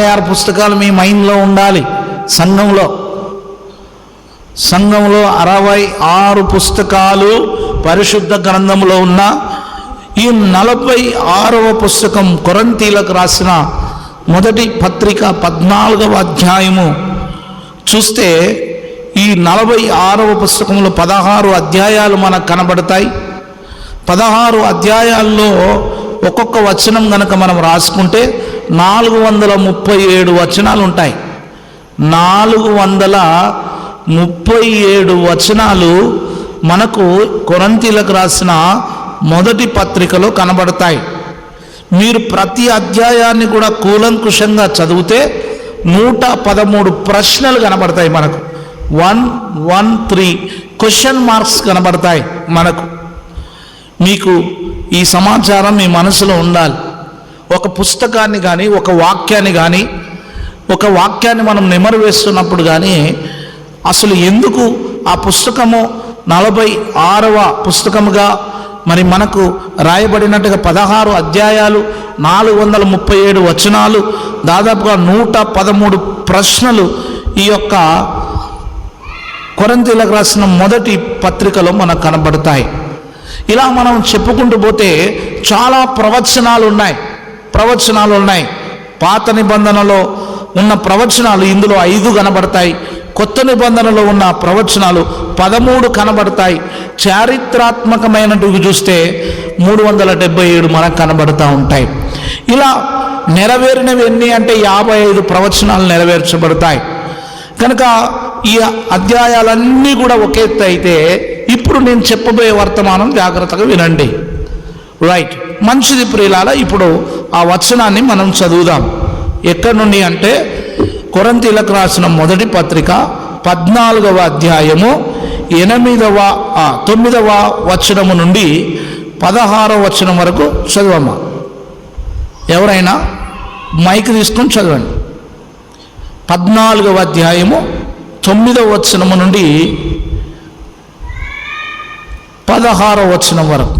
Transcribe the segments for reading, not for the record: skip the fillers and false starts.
66 పుస్తకాలు మీ మైండ్లో ఉండాలి. సంఘంలో 66 పుస్తకాలు పరిశుద్ధ గ్రంథంలో ఉన్న ఈ 46వ పుస్తకం కొరింథీయులకు రాసిన మొదటి పత్రిక 14వ అధ్యాయము చూస్తే ఈ 46వ పుస్తకంలో 16 అధ్యాయాలు మనకు కనబడతాయి. 16 అధ్యాయాల్లో ఒక్కొక్క వచనం కనుక మనం రాసుకుంటే 437 వచనాలు ఉంటాయి. 437 వచనాలు మనకు కొరింథీయులకు రాసిన మొదటి పత్రికలో కనబడతాయి. మీరు ప్రతి అధ్యాయాన్ని కూడా కూలంకుషంగా చదివితే 113 ప్రశ్నలు కనబడతాయి. మనకు 113 క్వశ్చన్ మార్క్స్ కనబడతాయి. మనకు మీకు ఈ సమాచారం మీ మనసులో ఉండాలి. ఒక పుస్తకాన్ని కానీ ఒక వాక్యాన్ని మనం నెమరు వేస్తున్నప్పుడు కానీ అసలు ఎందుకు ఆ పుస్తకము 46వ పుస్తకముగా మరి మనకు రాయబడినట్టుగా 16 అధ్యాయాలు 437 వచనాలు దాదాపుగా 113 ప్రశ్నలు ఈ యొక్క కొరింథీయులకు రాసిన మొదటి పత్రికలో మనకు కనబడతాయి. ఇలా మనం చెప్పుకుంటూ పోతే చాలా ప్రవచనాలు ఉన్నాయి. పాత నిబంధనలో ఉన్న ప్రవచనాలు ఇందులో 5 కనబడతాయి. కొత్త నిబంధనలో ఉన్న ప్రవచనాలు 13 కనబడతాయి. చారిత్రాత్మకమైనటివి చూస్తే 377 మనకు కనబడుతూ ఉంటాయి. ఇలా నెరవేరినవి ఎన్ని అంటే 55 ప్రవచనాలు నెరవేర్చబడతాయి. కనుక ఈ అధ్యాయాలన్నీ కూడా ఒకే ఎత్తు అయితే ఇప్పుడు నేను చెప్పబోయే వర్తమానం జాగ్రత్తగా వినండి. రైట్, మంచిది ప్రియులారా. ఇప్పుడు ఆ వచనాన్ని మనం చదువుదాం. ఎక్కడి నుండి అంటే కొరింథీయులకు రాసిన మొదటి పత్రిక 14వ అధ్యాయము 9వ వచనము నుండి 16వ వచనం వరకు చదవమ్మా. ఎవరైనా మైక్ తీసుకొని చదవండి. 14వ అధ్యాయము 9వ వచనము నుండి 16వ వచనం వరకు.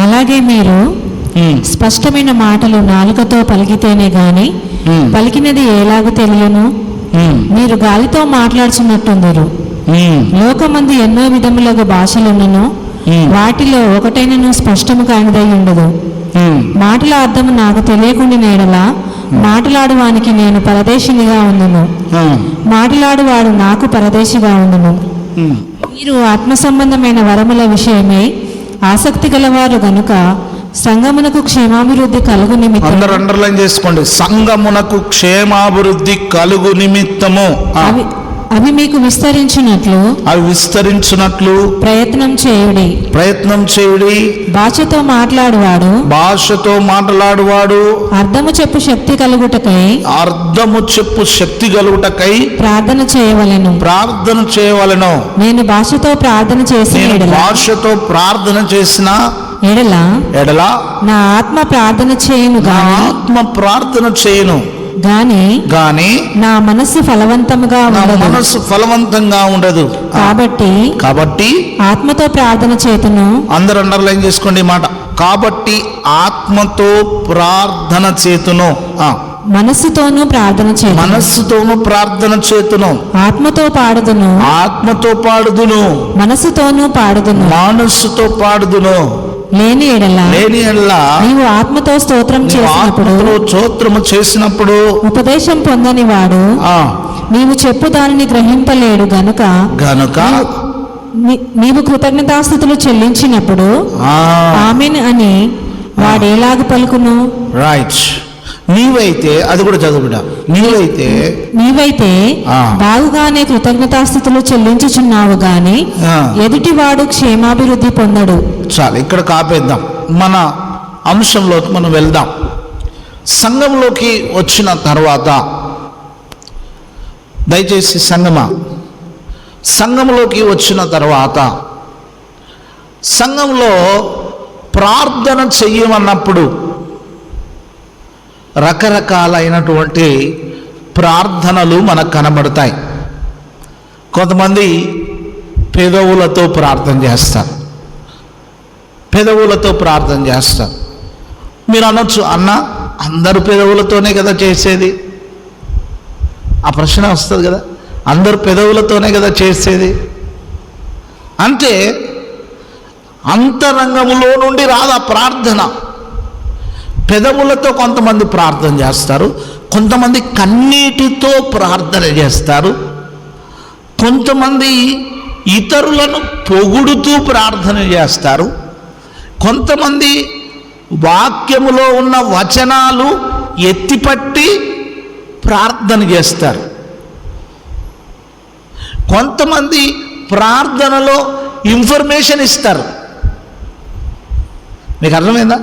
అలాగే మీరు స్పష్టమైన మాటలు నాలుకతో పలికితేనే గాని పలికినది ఎలాగూ తెలియను. మీరు గాలితో మాట్లాడుచున్నట్టుందరు. లోకమందు ఎన్నో విధములుగా భాషలున్నను, వాటిలో ఒకటైనను స్పష్టము కానిదై ఉండదు. మాటల అర్థము నాకు తెలియకుండా ఎడలా మాట్లాడువానికి నేను పరదేశినిగా ఉండును, మాట్లాడువాడు నాకు పరదేశిగా ఉండును. మీరు ఆత్మ సంబంధమైన వరముల విషయమై ఆసక్తి గలవారు గనుక సంఘమునకు క్షేమాభివృద్ధి కలుగు నిమిత్తము. అందరూ అండర్లైన్ చేసుకోండి. సంఘమునకు క్షేమాభివృద్ధి కలుగు నిమిత్తము అవి మీకు విస్తరించినట్లు ప్రయత్నం చేయుడి. భాషతో మాట్లాడువాడు అర్థము చెప్పు శక్తి కలుగుటకై ప్రార్థన చేయవలెను. నేను భాషతో ప్రార్థన చేసిన ఎడల నా ఆత్మ ప్రార్థన చేయను గాని నా మనస్సు ఫలవంతంగా ఉండదు. కాబట్టి ఆత్మతో ప్రార్థన చేతును. అందరూ అండర్లైన్ చేసుకోండి మాట. కాబట్టి ఆత్మతో ప్రార్థన చేతును, మనస్సుతోనూ ప్రార్థన చేతును. ఆత్మతో పాడుదును, మనస్సుతో పాడుదును. లేని ఎడల నీవు ఆత్మతో స్తోత్రం చేసినప్పుడు ఉపదేశం పొందని వాడు నీవు చెప్పు దానిని గ్రహింపలేడు గనుక నీవు కృతజ్ఞతాస్తుతులు చెల్లించినప్పుడు ఆమేన్ అని వాడేలాగ పలుకును. రైట్. నీవైతే అది కూడా చదువుడా. నీవైతే బాగుగానే కృతజ్ఞతాస్తుతులు చెల్లించుచున్నావు గాని ఎదుటివాడు క్షేమాభివృద్ధి పొందడు. చాలు, ఇక్కడ కాపేద్దాం. మన అంశంలోకి మనం వెళ్దాం. సంఘంలోకి వచ్చిన తర్వాత దయచేసి సంఘంలోకి వచ్చిన తర్వాత సంఘంలో ప్రార్థన చెయ్యమన్నప్పుడు రకరకాలైనటువంటి ప్రార్థనలు మనకు కనబడతాయి. కొంతమంది పెదవులతో ప్రార్థన చేస్తారు. పెదవులతో ప్రార్థన చేస్తారు. మీరు అనొచ్చు, అన్న అందరు పెదవులతోనే కదా చేసేది. ఆ ప్రశ్న వస్తుంది కదా, అందరు పెదవులతోనే కదా చేసేది అంటే అంతరంగములో నుండి రాదు ఆ ప్రార్థన. పెదవులతో కొంతమంది ప్రార్థన చేస్తారు, కొంతమంది కన్నీటితో ప్రార్థన చేస్తారు, కొంతమంది ఇతరులను పొగుడుతూ ప్రార్థన చేస్తారు, కొంతమంది వాక్యములో ఉన్న వచనాలు ఎత్తిపట్టి ప్రార్థన చేస్తారు, కొంతమంది ప్రార్థనలో ఇన్ఫర్మేషన్ ఇస్తారు. మీకు అర్థమైందా?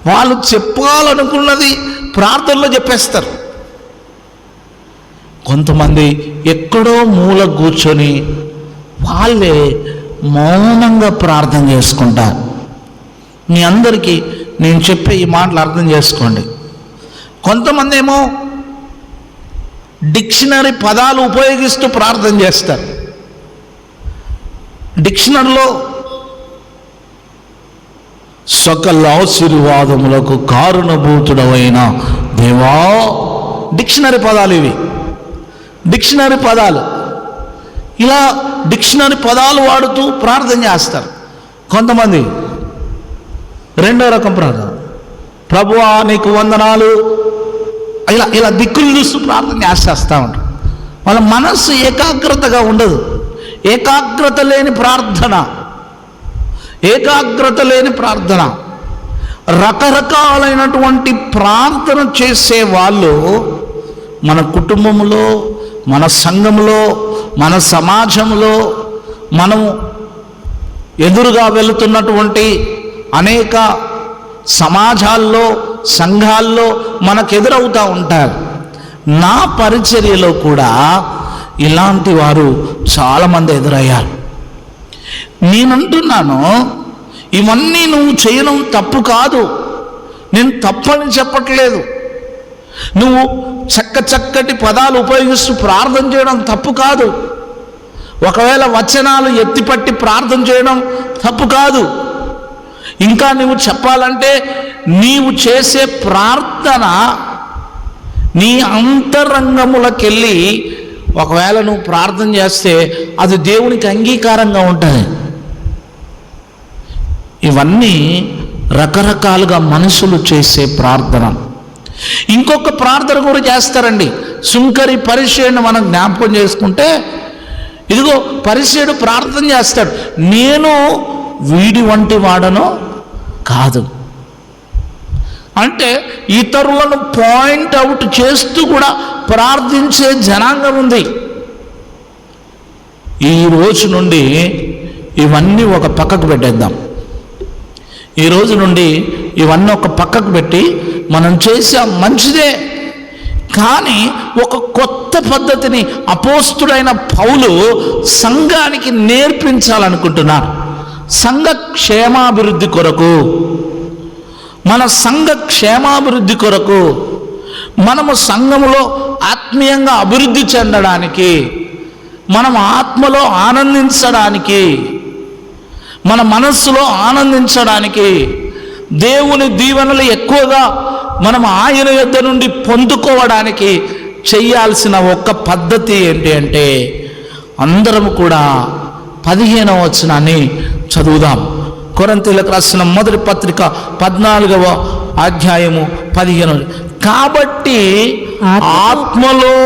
వాళ్ళు చెప్పాలనుకున్నది ప్రార్థనలో చెప్పేస్తారు. కొంతమంది ఎక్కడో మూల కూర్చొని వాళ్ళే మౌనంగా ప్రార్థన చేసుకుంటారు. మీ అందరికీ నేను చెప్పే ఈ మాటలు అర్థం చేసుకోండి. కొంతమంది ఏమో డిక్షనరీ పదాలు ఉపయోగిస్తూ ప్రార్థన చేస్తారు. డిక్షనరీలో సకల ఆశీర్వాదములకు కారణభూతుడవైన దేవా, డిక్షనరీ పదాలు ఇవి, డిక్షనరీ పదాలు. ఇలా డిక్షనరీ పదాలు వాడుతూ ప్రార్థన చేస్తారు. కొంతమంది రెండో రకం ప్రార్థన, ప్రభువా నీకు వందనాలు, ఇలా ఇలా దిక్కులు చూస్తూ ప్రార్థన చేస్తూ ఉంటారు. వాళ్ళ మనస్సు ఏకాగ్రతగా ఉండదు. ఏకాగ్రత లేని ప్రార్థన, ఏకాగ్రత లేని ప్రార్థన. రకరకాలైనటువంటి ప్రార్థన చేసే వాళ్ళు మన కుటుంబంలో, మన సంఘంలో, మన సమాజంలో, మనం ఎదురుగా వెళుతున్నటువంటి అనేక సమాజాల్లో, సంఘాల్లో మనకు ఎదురవుతూ ఉంటారు. నా పరిచర్యలో కూడా ఇలాంటి వారు చాలామంది ఎదురయ్యారు. నేనంటున్నాను, ఇవన్నీ నువ్వు చేయడం తప్పు కాదు, నేను తప్పని చెప్పట్లేదు. నువ్వు చక్కటి పదాలు ఉపయోగిస్తూ ప్రార్థన చేయడం తప్పు కాదు. ఒకవేళ వచనాలు ఎత్తిపట్టి ప్రార్థన చేయడం తప్పు కాదు. ఇంకా నువ్వు చెప్పాలంటే నీవు చేసే ప్రార్థన నీ అంతరంగములకెళ్ళి ఒకవేళ నువ్వు ప్రార్థన చేస్తే అది దేవునికి అంగీకారంగా ఉంటుంది. ఇవన్నీ రకరకాలుగా మనుషులు చేసే ప్రార్థన. ఇంకొక ప్రార్థన కూడా చేస్తారండి. సుంకరి పరిచయుని మనం జ్ఞాపకం చేసుకుంటే, ఇదిగో పరిచయుడు ప్రార్థన చేస్తాడు, నేను వీడి వంటి వాడను కాదు అంటే ఇతరులను పాయింట్ అవుట్ చేస్తూ కూడా ప్రార్థించే జనాంగం ఉంది. ఈ రోజు నుండి ఇవన్నీ ఒక పక్కకు పెట్టేద్దాం. ఈ రోజు నుండి ఇవన్నీ ఒక పక్కకు పెట్టి మనం చేసే మంచిదే, కానీ ఒక కొత్త పద్ధతిని అపోస్తుడైన పౌలు సంఘానికి నేర్పించాలనుకుంటున్నారు. సంఘ క్షేమాభివృద్ధి కొరకు, మన సంఘ క్షేమాభివృద్ధి కొరకు, మనము సంఘములో ఆత్మీయంగా అభివృద్ధి చెందడానికి, మనం ఆత్మలో ఆనందించడానికి, మన మనస్సులో ఆనందించడానికి, దేవుని దీవెనలు ఎక్కువగా మనం ఆయన యొద్ద నుండి పొందుకోవడానికి చేయాల్సిన ఒక్క పద్ధతి ఏంటి అంటే, అందరం కూడా 15వ వచనాన్ని చదువుదాం. కొరింథీయులకు రాసిన మొదటి పత్రిక 14వ అధ్యాయము 15. కాబట్టి ఆత్మలో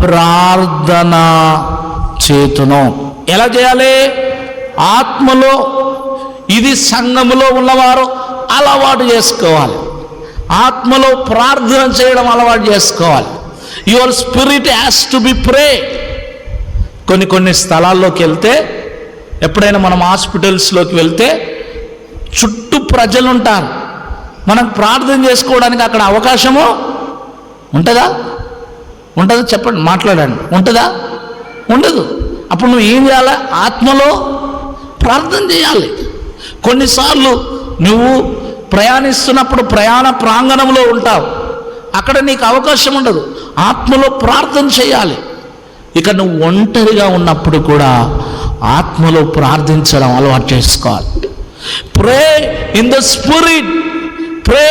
ప్రార్థన చేతును. ఎలా చేయాలి? ఆత్మలో. ఇది సంఘములో ఉన్నవారు అలవాటు చేసుకోవాలి. ఆత్మలో ప్రార్థన చేయడం అలవాటు చేసుకోవాలి. Your spirit has to be pray. కొన్ని స్థలాల్లోకి వెళ్తే, ఎప్పుడైనా మనం హాస్పిటల్స్లోకి వెళ్తే చుట్టూ ప్రజలు ఉంటారు. మనం ప్రార్థన చేసుకోవడానికి అక్కడ అవకాశము ఉంటుందా? ఉంటుందా? చెప్పండి, మాట్లాడండి. ఉంటుందా? ఉండదు. అప్పుడు నువ్వు ఏం చేయాలి? ఆత్మలో ప్రార్థన చేయాలి. కొన్నిసార్లు నువ్వు ప్రయాణిస్తున్నప్పుడు ప్రయాణ ప్రాంగణంలో ఉంటావు, అక్కడ నీకు అవకాశం ఉండదు. ఆత్మలో ప్రార్థన చేయాలి. ఇక నువ్వు ఒంటరిగా ఉన్నప్పుడు కూడా ఆత్మలో ప్రార్థించడం అలవాటు చేసుకోవాలి. Pray in the spirit, pray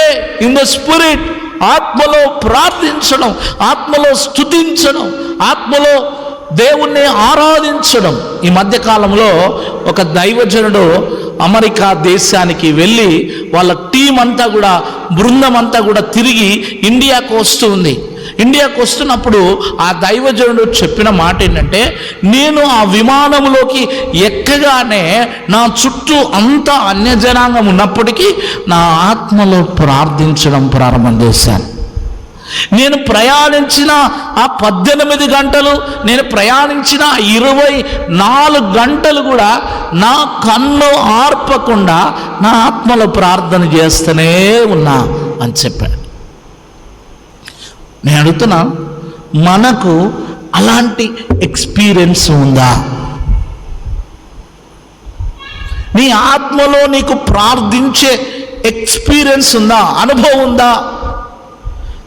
in the spirit. ఆత్మలో ప్రార్థించడం, ఆత్మలో స్తుతించడం, ఆత్మలో దేవుణ్ణి ఆరాధించడం. ఈ మధ్యకాలంలో ఒక దైవజనుడు అమెరికా దేశానికి వెళ్ళి వాళ్ళ టీం అంతా కూడా, బృందం అంతా కూడా తిరిగి ఇండియాకు వస్తుంది. ఇండియాకు వస్తున్నప్పుడు ఆ దైవజనుడు చెప్పిన మాట ఏంటంటే, నేను ఆ విమానంలోకి ఎక్కగానే నా చుట్టూ అంతా అన్యజనాంగం ఉన్నప్పటికీ నా ఆత్మలో ప్రార్థించడం ప్రారంభం చేశాను. నేను ప్రయాణించిన ఆ 18 గంటలు, నేను ప్రయాణించిన 24 గంటలు కూడా నా కన్ను ఆర్పకుండా నా ఆత్మలో ప్రార్థన చేస్తూనే ఉన్నా అని చెప్పాడు. నేను అడుగుతున్నా, మనకు అలాంటి ఎక్స్పీరియన్స్ ఉందా? నీ ఆత్మలో నీకు ప్రార్థించే ఎక్స్పీరియన్స్ ఉందా? అనుభవం ఉందా?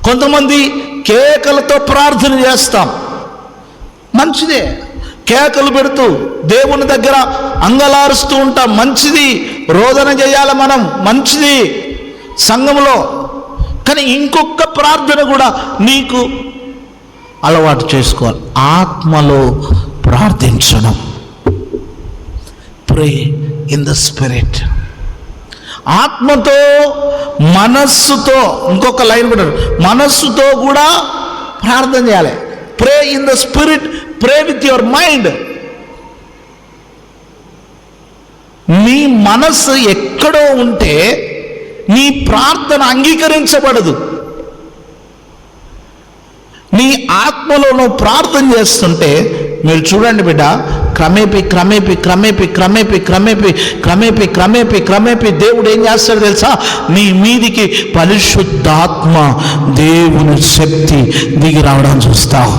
కొంతమంది కేకలతో ప్రార్థన చేస్తాం, మంచిదే. కేకలు పెడుతూ దేవుని దగ్గర అంగలారుస్తూ ఉంటాం, మంచిది. రోదన చేయాలి మనం, మంచిది సంఘంలో. కానీ ఇంకొక ప్రార్థన కూడా నీకు అలవాటు చేసుకోవాలి, ఆత్మలో ప్రార్థించడం. ప్రే ఇన్ ద స్పిరిట్. ఆత్మతో, మనస్సుతో, ఇంకొక లైన్ కూడా, మనస్సుతో కూడా ప్రార్థన చేయాలి. ప్రే in the spirit, pray with your mind. నీ మనస్సు ఎక్కడో ఉంటే నీ ప్రార్థన అంగీకరించబడదు. నీ ఆత్మలో నువ్వు ప్రార్థన చేస్తుంటే, మీరు చూడండి బిడ్డ, క్రమేపీ క్రమేపీ క్రమేపీ క్రమేపీ క్రమేపీ క్రమేపీ క్రమేపీ క్రమేపీ దేవుడు ఏం చేస్తాడు తెలుసా? నీ మీదికి పరిశుద్ధాత్మ, దేవుని శక్తి దిగి రావడం చూస్తావు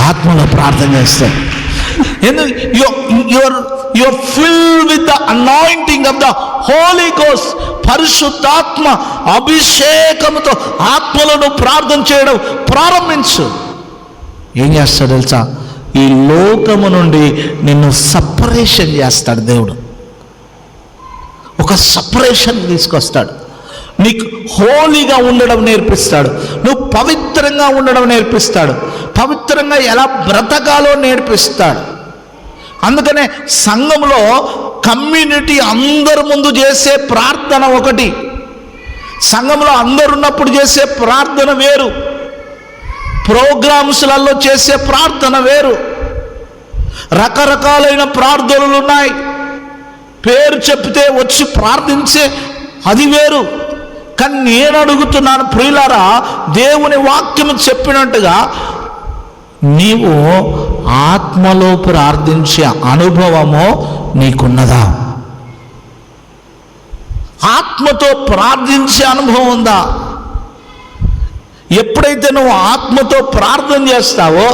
ఆత్మలో ప్రార్థన చేస్తే. ఎందుకు? you're filled with the anointing of the Holy Ghost. పరిశుద్ధాత్మ అభిషేకముతో ఆత్మలను ప్రార్థన చేయడం ప్రారంభించు. ఏం చేస్తాడు తెలుసా? ఈ లోకము నుండి నిన్ను సపరేషన్ చేస్తాడు దేవుడు. ఒక సపరేషన్ తీసుకొస్తాడు. నీకు హోలీగా ఉండడం నేర్పిస్తాడు. నువ్వు పవిత్రంగా ఉండడం నేర్పిస్తాడు. పవిత్రంగా ఎలా బ్రతకాలో నేర్పిస్తాడు. అందుకనే సంఘంలో కమ్యూనిటీ అందరి ముందు చేసే ప్రార్థన ఒకటి, సంఘంలో అందరున్నప్పుడు చేసే ప్రార్థన వేరు, ప్రోగ్రామ్స్లలో చేసే ప్రార్థన వేరు. రకరకాలైన ప్రార్థనలు ఉన్నాయి. పేరు చెప్తే వచ్చి ప్రార్థించే అది వేరు. కానీ నేను అడుగుతున్నాను ప్రియులారా, దేవుని వాక్యం చెప్పినట్టుగా నీవు ఆత్మలో ప్రార్థించే అనుభవము నీకున్నదా? ఆత్మతో ప్రార్థించే అనుభవం ఉందా? ఎప్పుడైతే నువ్వు ఆత్మతో ప్రార్థన చేస్తావో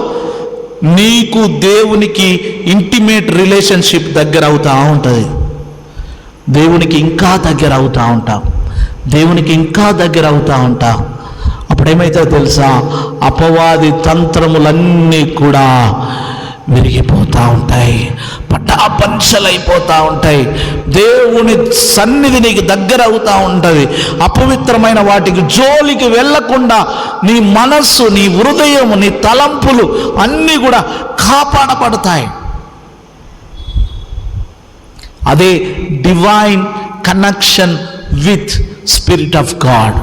నీకు దేవునికి ఇంటిమేట్ రిలేషన్షిప్ దగ్గర అవుతూ ఉంటుంది. దేవునికి ఇంకా దగ్గర అవుతూ ఉంటావు, దేవునికి ఇంకా దగ్గర అవుతూ ఉంటావు. అప్పుడేమైతే తెలుసా? అపవాది తంత్రములన్నీ కూడా విరిగిపోతూ ఉంటాయి, పటాపంచలైపోతూ ఉంటాయి. దేవుని సన్నిధి నీకు దగ్గర అవుతూ ఉంటుంది. అపవిత్రమైన వాటికి జోలికి వెళ్ళకుండా నీ మనస్సు, నీ హృదయం, నీ తలంపులు అన్నీ కూడా కాపాడబడతాయి. అదే divine connection with spirit of God.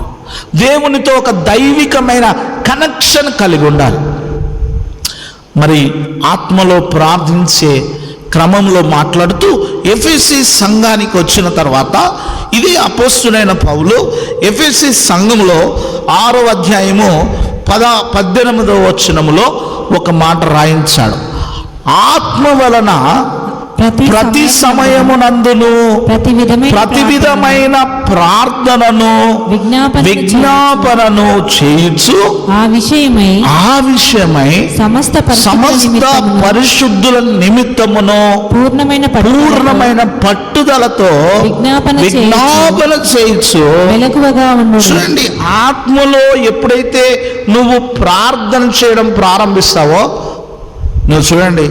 దేవునితో ఒక దైవికమైన కనెక్షన్ కలిగి ఉండాలి. మరి ఆత్మలో ప్రార్థించే క్రమంలో మాట్లాడుతూ ఎఫెసీ సంఘానికి వచ్చిన తర్వాత, ఇది అపోస్తులైన పౌలు ఎఫెసీ సంఘంలో 6వ అధ్యాయము 18వ వచనములో ఒక మాట రాయించాడు. ఆత్మ వలన ప్రతి సమయమునందును ప్రతి విధమైన ప్రార్థనను విజ్ఞాపనను చేయుచు ఆ విషయమై సమస్త పరిశుద్ధుల నిమిత్తమును పూర్ణమైన పట్టుదలతో విజ్ఞాపన చేయుచు మెలకువగా ఉండు. చూడండి, ఆత్మలో ఎప్పుడైతే నువ్వు ప్రార్థన చేయడం ప్రారంభిస్తావో, నువ్వు చూడండి,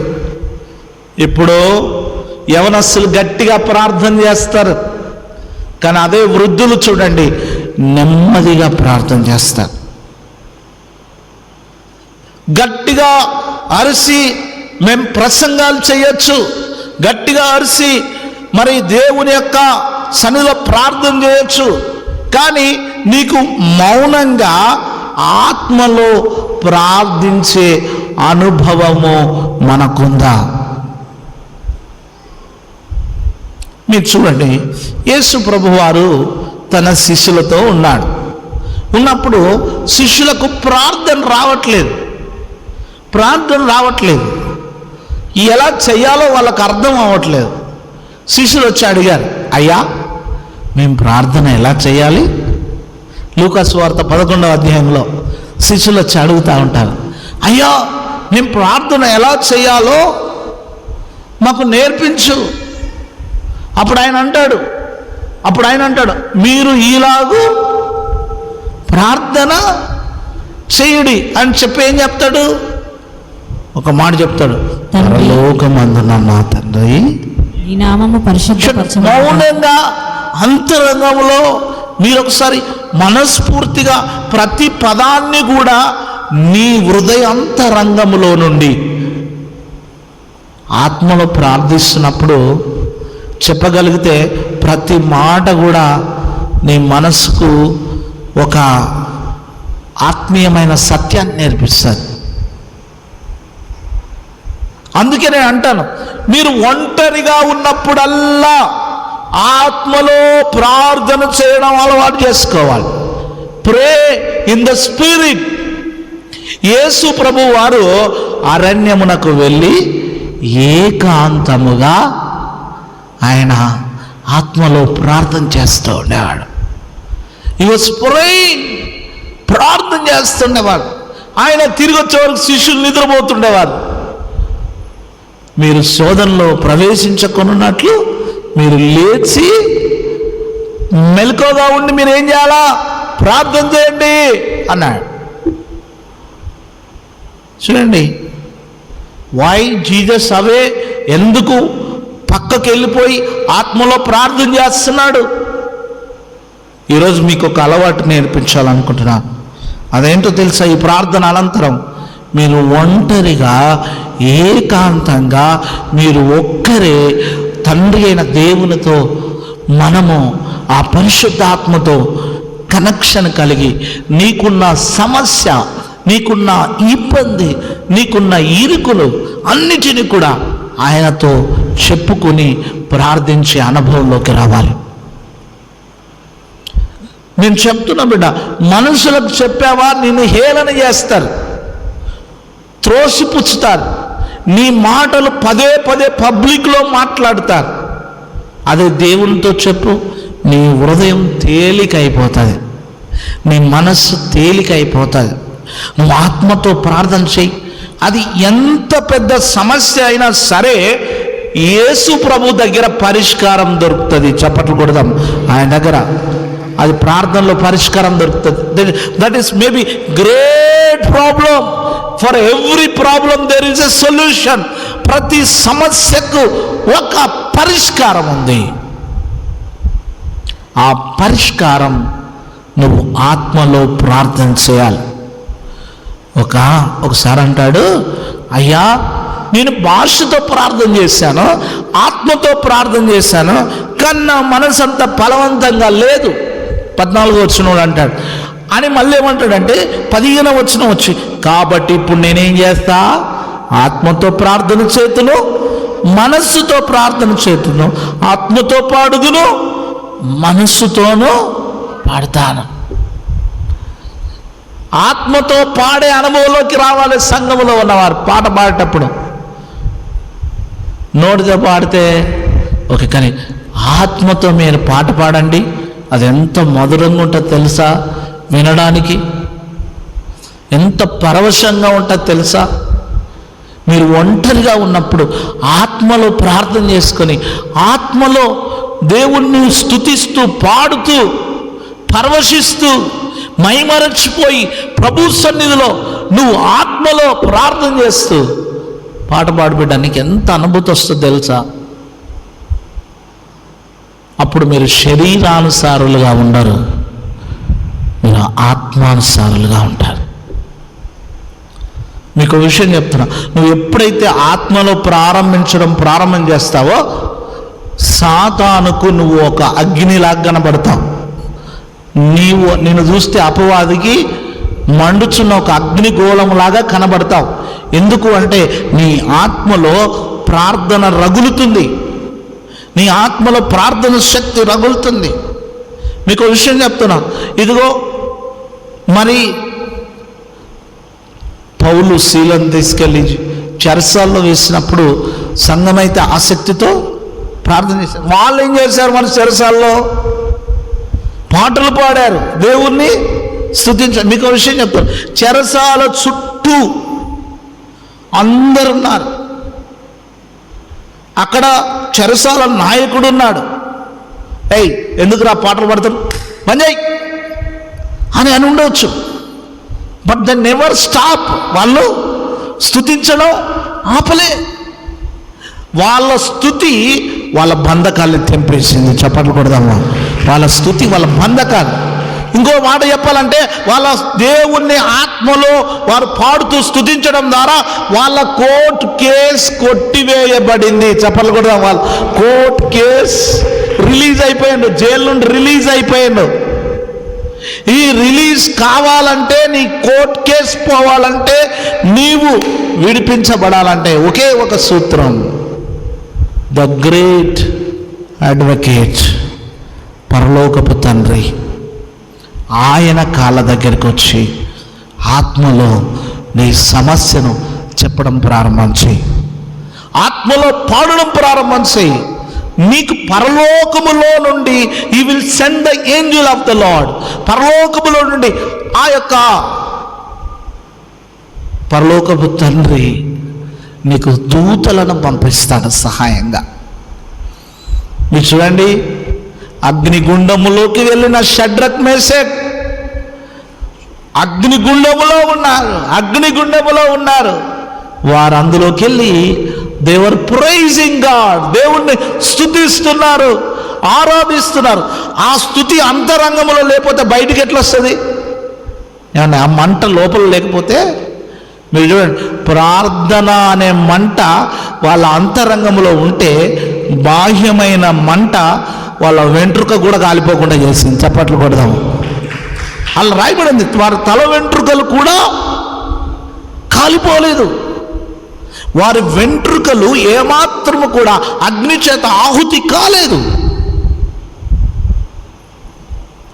ఇప్పుడు యవనస్తులు గట్టిగా ప్రార్థన చేస్తారు, కానీ అదే వృద్ధులు చూడండి నెమ్మదిగా ప్రార్థన చేస్తారు. గట్టిగా అరిసి మేము ప్రసంగాలు చేయొచ్చు, గట్టిగా అరిసి మరి దేవుని యొక్క సన్నిధిలో ప్రార్థన చేయొచ్చు, కానీ నీకు మౌనంగా ఆత్మలో ప్రార్థించే అనుభవము మనకుందా? మీరు చూడండి, యేసు ప్రభువారు తన శిష్యులతో ఉన్నప్పుడు శిష్యులకు ప్రార్థన రావట్లేదు, ఎలా చేయాలో వాళ్ళకు అర్థం అవ్వట్లేదు. శిష్యులు వచ్చి అడిగారు, అయ్యా మేము ప్రార్థన ఎలా చేయాలి? లూకాసు వార్త 11వ అధ్యాయంలో శిష్యులు వచ్చి అడుగుతూ ఉంటారు, అయ్యా మేము ప్రార్థన ఎలా చేయాలో మాకు నేర్పించు. అప్పుడు ఆయన అంటాడు మీరు ఈలాగు ప్రార్థన చేయుడి అని చెప్పి ఏం చెప్తాడు? ఒక మాట చెప్తాడు, పరలోకమందున నా తండ్రి నీ నామము పరిశుద్ధపరచబడును. మౌనంగా అంతరంగంలో మీరు ఒకసారి మనస్ఫూర్తిగా ప్రతి పదాన్ని కూడా నీ హృదయాంతరంగములో నుండి ఆత్మలో ప్రార్థిస్తున్నప్పుడు చెప్పగలిగితే ప్రతి మాట కూడా నీ మనసుకు ఒక ఆత్మీయమైన సత్యాన్ని నేర్పిస్తుంది. అందుకే నేను అంటాను, మీరు ఒంటరిగా ఉన్నప్పుడల్లా ఆత్మలో ప్రార్థన చేయడం అలవాటు చేసుకోవాలి. Pray in the spirit. Yesu ప్రభు వారు అరణ్యమునకు వెళ్ళి ఏకాంతముగా ఆయన ఆత్మలో ప్రార్థన చేస్తూ ఉండేవాడు. హి వాస్ ప్రేయింగ్, ప్రార్థన చేస్తుండేవాడు. ఆయన తిరిగి వచ్చే వరకు శిష్యులు నిద్రపోతుండేవారు. మీరు శోధనలో ప్రవేశించకున్నట్లు మీరు లేచి మెలకువగా ఉండి మీరు ఏం చేయాలా? ప్రార్థన చేయండి అన్నాడు. చూడండి, వై జీసస్ అవే, ఎందుకు పక్కకి వెళ్ళిపోయి ఆత్మలో ప్రార్థన చేస్తున్నాడు? ఈరోజు మీకు ఒక అలవాటు నేర్పించాలనుకుంటున్నాను. అదేంటో తెలుసా? ఈ ప్రార్థన అనంతరం మీరు ఒంటరిగా ఏకాంతంగా మీరు ఒక్కరే తండ్రి అయిన దేవునితో మనము ఆ పరిశుద్ధాత్మతో కనెక్షన్ కలిగి నీకున్న సమస్య, నీకున్న ఇబ్బంది, నీకున్న ఇరుకులు అన్నిటినీ కూడా ఆయనతో చెప్పుకొని ప్రార్థించే అనుభవంలోకి రావాలి. నేను చెప్తున్నా బిడ్డ, మనుషులకు చెప్పావా నిన్ను హేళన చేస్తారు, త్రోసిపుచ్చుతారు, నీ మాటలు పదే పదే పబ్లిక్లో మాట్లాడతారు. అదే దేవునితో చెప్పు, నీ హృదయం తేలికైపోతుంది, నీ మనస్సు తేలికైపోతుంది. నువ్వు ఆత్మతో ప్రార్థన చేయి. అది ఎంత పెద్ద సమస్య అయినా సరే యేసు ప్రభు దగ్గర పరిష్కారం దొరుకుతుంది. చప్పట్లు కొడదాం ఆయన దగ్గర. అది ప్రార్థనలో పరిష్కారం దొరుకుతుంది. That is maybe great problem. For every problem there is a solution. ప్రతి సమస్యకు ఒక పరిష్కారం ఉంది. ఆ పరిష్కారం నువ్వు ఆత్మలో ప్రార్థన చేయాలి. ఒకసారి అంటాడు, అయ్యా నేను భాషతో ప్రార్థన చేశాను, ఆత్మతో ప్రార్థన చేశాను, కానీ నా మనసు అంత బలవంతంగా లేదు. 14వ వచనంలో అంటాడు. అని మళ్ళీ ఏమంటాడంటే 15వ వచనం వచ్చి, కాబట్టి ఇప్పుడు నేనేం చేస్తా? ఆత్మతో ప్రార్థన చేతును, మనస్సుతో ప్రార్థన చేతును, ఆత్మతో పాడుదును, మనస్సుతోనూ పాడతాను. ఆత్మతో పాడే అనుభవంలోకి రావాలి. సంఘములో ఉన్నవారు పాట పాడేటప్పుడు నోటితో పాడితే ఓకే, కానీ ఆత్మతో మీరు పాట పాడండి. అది ఎంత మధురంగా ఉంటుందో తెలుసా? వినడానికి ఎంత పరవశంగా ఉంటుందో తెలుసా? మీరు ఒంటరిగా ఉన్నప్పుడు ఆత్మలో ప్రార్థన చేసుకొని ఆత్మలో దేవుణ్ణి స్తుతిస్తూ పాడుతూ పరవశిస్తూ మైమరచిపోయి ప్రభు సన్నిధిలో నువ్వు ఆత్మలో ప్రార్థన చేస్తూ పాట పాడబడ్డానికి ఎంత అనుభూతి వస్తుందో తెలుసా? అప్పుడు మీరు శరీరానుసారులుగా ఉండరు, మీరు ఆత్మానుసారులుగా ఉంటారు. మీకు ఒక విషయం చెప్తున్నా, నువ్వు ఎప్పుడైతే ఆత్మలో ప్రారంభం చేస్తావో సాతానుకు నువ్వు ఒక అగ్నిలాగా కనబడతావు. నిన్ను చూస్తే అపవాదికి మండుచున్న ఒక అగ్నిగోళంలాగా కనబడతావు. ఎందుకు అంటే నీ ఆత్మలో ప్రార్థన రగులుతుంది, నీ ఆత్మలో ప్రార్థన శక్తి రగులుతుంది. మీకు ఒక విషయం చెప్తున్నా, ఇదిగో మరి పౌలు శీలను తీసుకెళ్ళి చెరసాల్లో వేసినప్పుడు సంఘమైతే ఆసక్తితో ప్రార్థన చేశారు. వాళ్ళు ఏం చేశారు? మన చెరసాల్లో పాటలు పాడారు, దేవుణ్ణి స్తుతించారు. మీకు ఒక విషయం చెప్తారు, చెరసాల చుట్టూ అందరున్నారు. అక్కడ చెరసాల నాయకుడు ఉన్నాడు. ఏయ్ ఎందుకురా పాటలు పాడతారు, పని అని ఉండవచ్చు. But the never stop. వాళ్ళు స్తుతించడం ఆపలే. వాళ్ళ స్తుతి వాళ్ళ బంధకాల్ని తెంపేసింది. చప్పట్లు కొడదామా? వాళ్ళ స్తుతి వాళ్ళ బంధకాలు. ఇంకో మాట చెప్పాలంటే వాళ్ళ దేవుణ్ణి ఆత్మలో వారు పాడుతూ స్తుతించడం ద్వారా వాళ్ళ కోర్టు కేసు కొట్టివేయబడింది. చప్పట్లు కొడదాం. వాళ్ళ కోర్టు కేసు రిలీజ్ అయిపోయిండు, జైలు నుండి రిలీజ్ అయిపోయిండు. ఈ రిలీజ్ కావాలంటే, నీ కోర్ట్ కేసు పోవాలంటే, నీవు విడిపించబడాలంటే ఒకే ఒక సూత్రం, ద గ్రేట్ అడ్వకేట్, పరలోకపు తండ్రి ఆయన కాళ్ళ దగ్గరికి వచ్చి ఆత్మలో నీ సమస్యను చెప్పడం ప్రారంభం చేయి, ఆత్మలో పాడడం ప్రారంభం చేయి. నీకు పరలోకములో నుండి he will send the Angel of the lord. పరలోకములో నుండి ఆ యొక్క పరలోకపు తండ్రి నీకు దూతలను పంపిస్తాడు సహాయంగా. మీరు చూడండి, అగ్నిగుండములోకి వెళ్ళిన షడ్రక్ మేషక్ అగ్నిగుండములో ఉన్నారు. వారు అందులోకి వెళ్ళి దే వర్ ప్రైజింగ్ గాడ్, దేవుణ్ణి స్తుతిస్తున్నారు, ఆరాధిస్తున్నారు. ఆ స్తుతి అంతరంగంలో లేకపోతే బయటికి ఎట్లా వస్తుంది? ఏమన్నా ఆ మంట లోపల లేకపోతే? మీరు చూడండి, ప్రార్థన అనే మంట వాళ్ళ అంతరంగంలో ఉంటే బాహ్యమైన మంట వాళ్ళ వెంట్రుక కూడా కాలిపోకుండా చేసింది. చప్పట్లు కొడదాము. అలా రాయబడింది, వారి తల వెంట్రుకలు కూడా కాలిపోలేదు. వారి వెంట్రుకలు ఏమాత్రము కూడా అగ్ని చేత ఆహుతి కాలేదు.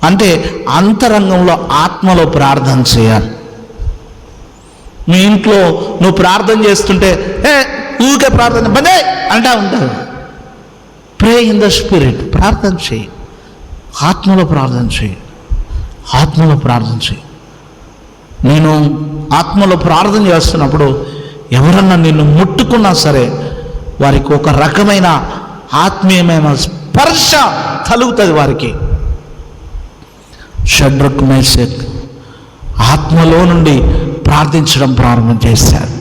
అంటే అంతరంగంలో ఆత్మలో ప్రార్థన చేయాలి. మీ ఇంట్లో నువ్వు ప్రార్థన చేస్తుంటే ఊరికే ప్రార్థన బందే అంటా ఉంటారు. ప్రే ఇన్ ద స్పిరిట్, ప్రార్థన చేయి, ఆత్మలో ప్రార్థన చేయి, ఆత్మలో ప్రార్థన చేయి. నేను ఆత్మలో ప్రార్థన చేస్తున్నప్పుడు ఎవరన్నా నిన్ను ముట్టుకున్నా సరే వారికి ఒక రకమైన ఆత్మీయమైన స్పర్శ కలుగుతుంది. వారికి షడ్రక్ మేషక్ ఆత్మలో నుండి ప్రార్థించడం ప్రారంభం చేశారు.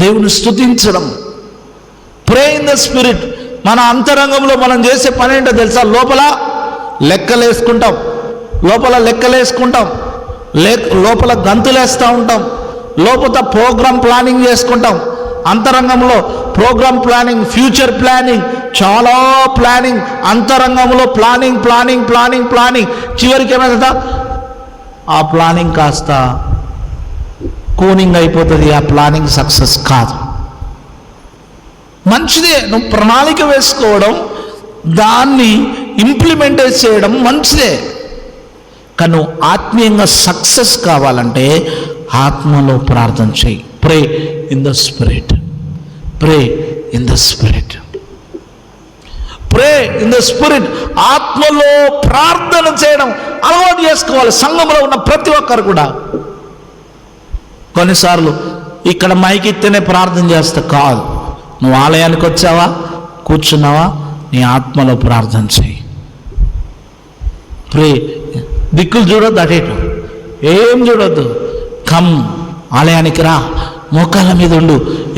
దేవుని స్తుతించడం, ప్రే ఇన్ ద స్పిరిట్. మన అంతరంగంలో మనం చేసే పని ఏంటో తెలుసా? లోపల లెక్కలేసుకుంటాం, లోపల గంతులేస్తూ ఉంటాం, లోపల ప్రోగ్రామ్ ప్లానింగ్ చేసుకుంటాం. అంతరంగంలో ప్రోగ్రామ్ ప్లానింగ్, ఫ్యూచర్ ప్లానింగ్, చాలా ప్లానింగ్, అంతరంగంలో ప్లానింగ్. చివరికి ఏమైందా? ఆ ప్లానింగ్ కాస్త కూనింగ్ అయిపోతుంది. ఆ ప్లానింగ్ సక్సెస్ కాదు. మంచిదే, నువ్వు ప్రణాళిక వేసుకోవడం, దాన్ని ఇంప్లిమెంట్ చేయడం మంచిదే. కానీ నువ్వు ఆత్మీయంగా సక్సెస్ కావాలంటే ఆత్మలో ప్రార్థన చేయి. ప్రే in the spirit, pray in the spirit, pray in the spirit. ఆత్మలో ప్రార్థన చేయడం అలవాటు చేసుకోవాలి సంఘంలో ఉన్న ప్రతి ఒక్కరు కూడా. కొన్నిసార్లు ఇక్కడ మైకి ఇస్తేనే ప్రార్థన చేస్తా కాదు. నువ్వు ఆలయానికి వచ్చావా, కూర్చున్నావా, నీ ఆత్మలో ప్రార్థన చేయి. ప్రే. దిక్కులు చూడొద్దు, అటేటు ఏం చూడొద్దు. కమ్, ఆలయానికి రా, మోకాళ్ళ మీద ఉండు,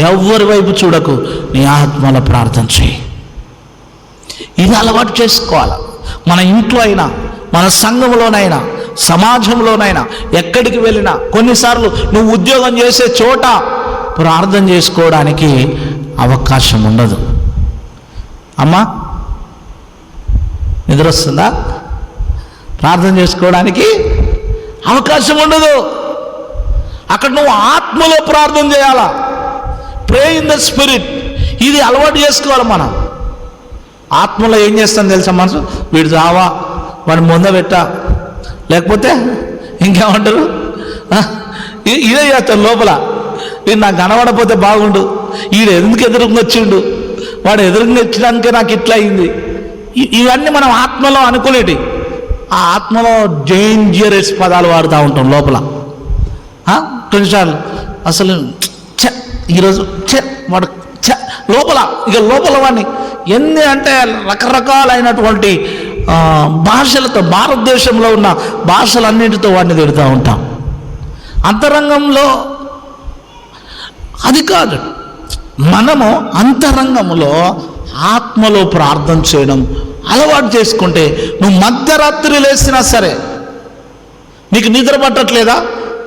ఎవరి వైపు చూడకు, నీ ఆత్మలో ప్రార్థన చేయి. ఈ ఇది అలవాటు చేసుకోవాలి. మన ఇంట్లో అయినా, మన సంఘంలోనైనా, సమాజంలోనైనా, ఎక్కడికి వెళ్ళినా. కొన్నిసార్లు నువ్వు ఉద్యోగం చేసే చోట ప్రార్థన చేసుకోవడానికి అవకాశం ఉండదు. అమ్మా నిద్ర వస్తుందా? ప్రార్థన చేసుకోవడానికి అవకాశం ఉండదు. అక్కడ నువ్వు ఆత్మలో ప్రార్థన చేయాలా. ప్రే ఇన్ ద స్పిరిట్. ఇది అలవాటు చేసుకోవాలి మనం. ఆత్మలో ఏం చేస్తాను తెలుసా? మనసు వీడు చావా, వాడి ముంద పెట్టా, లేకపోతే ఇంకేమంటారు, ఇదే చేస్తాడు లోపల. వీడు నాకు కనబడపోతే బాగుండు, వీడు ఎందుకు ఎదురుగా వచ్చిండు, వాడు ఎదురుగా వచ్చినానికే నాకు ఇట్లా అయింది. ఇవన్నీ మనం ఆత్మలో అనుకునేటి. ఆ ఆత్మలో డేంజరస్ పదాలు వాడుతూ ఉంటాం లోపల. కొన్నిసార్లు అసలు ఈరోజు వాడు లోపల, ఇక లోపల వాడిని ఎన్ని అంటే రకరకాలైనటువంటి భాషలతో, భారతదేశంలో ఉన్న భాషలన్నిటితో వాడిని తిడుతూ ఉంటాం. అంతరంగంలో అది కాదు. మనము అంతరంగంలో ఆత్మలో ప్రార్థన చేయడం అలవాటు చేసుకుంటే, నువ్వు మధ్యరాత్రి లేచినా సరే, నీకు నిద్ర పట్టట్లేదా,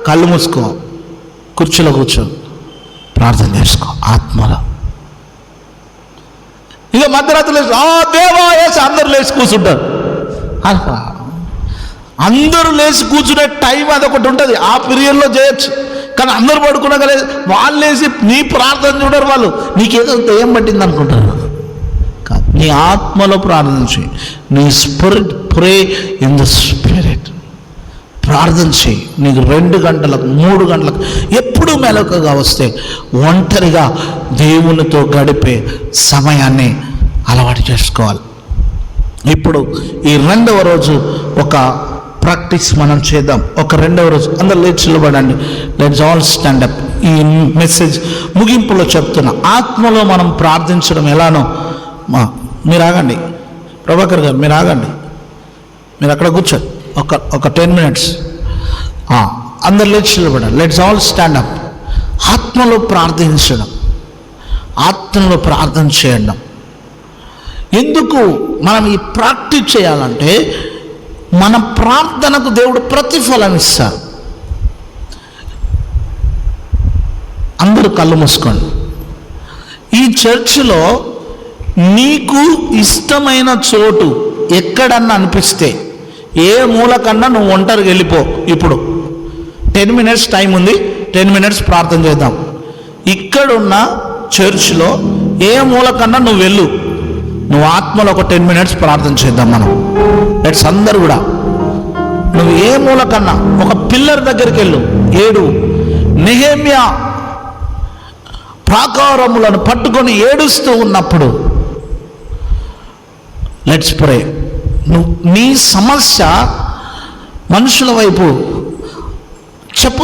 కళ్ళు మూసుకో, కుర్చీలో కూర్చో, ప్రార్థన చేసుకో ఆత్మలో. ఇక మధ్యరాత్రి లేచి దేవా వేసి అందరూ లేచి కూర్చుంటారు. అందరూ లేచి కూర్చునే టైం అదొకటి ఉంటుంది. ఆ పీరియడ్లో చేయొచ్చు. కానీ అందరూ పడుకున్నా కదా, వాళ్ళు లేచి నీ ప్రార్థన చూడరు. వాళ్ళు నీకేదో ఏం పట్టింది అనుకుంటారు. కాదు, నీ ఆత్మలో ప్రార్థన చేయి. నీ spirit, pray in the spirit. ప్రార్థన చేయి. నీకు 2 గంటలకు 3 గంటలకు ఎప్పుడూ మెలకుగా వస్తే ఒంటరిగా దేవునితో గడిపే సమయాన్ని అలవాటు చేసుకోవాలి. ఇప్పుడు ఈ 2వ రోజు ఒక ప్రాక్టీస్ మనం చేద్దాం. ఒక 2వ రోజు అందరూ లేచి నిలబడండి. Let's all stand up. ఈ మెసేజ్ ముగింపులో చెప్తున్నా. ఆత్మలో మనం ప్రార్థించడం ఎలానో మీరు ఆగండి. ప్రభాకర్ గారు మీరు ఆగండి. మీరు అక్కడ కూర్చోండి. ఒక 10 minutes. అందరు లేచి నిలబడండి. Let's all stand up. ఆత్మలో ప్రార్థించడం, ఆత్మలో ప్రార్థన చేయడం. ఎందుకు మనం ఈ ప్రాక్టీస్ చేయాలంటే, మన ప్రార్థనకు దేవుడు ప్రతిఫలం ఇస్తారు. అందరూ కళ్ళు మూసుకోండి. ఈ చర్చిలో నీకు ఇష్టమైన చోటు ఎక్కడన్నా అనిపిస్తే, ఏ మూలకన్నా నువ్వు ఒంటరికి వెళ్ళిపో. ఇప్పుడు 10 minutes టైం ఉంది. 10 minutes ప్రార్థన చేద్దాం. ఇక్కడున్న చర్చ్లో ఏ మూలకన్నా నువ్వు వెళ్ళు. నువ్వు ఆత్మలో ఒక 10 minutes ప్రార్థన చేద్దాం మనం. లెట్స్ అందరూ కూడా. నువ్వు ఏ మూలకన్నా ఒక పిల్లర్ దగ్గరికి వెళ్ళు. 7 నెహెమ్యా ప్రాకారములను పట్టుకొని ఏడుస్తూ ఉన్నప్పుడు లెట్స్ ప్రే. నీ సమస్య మనుషుల వైపు చెప్పు.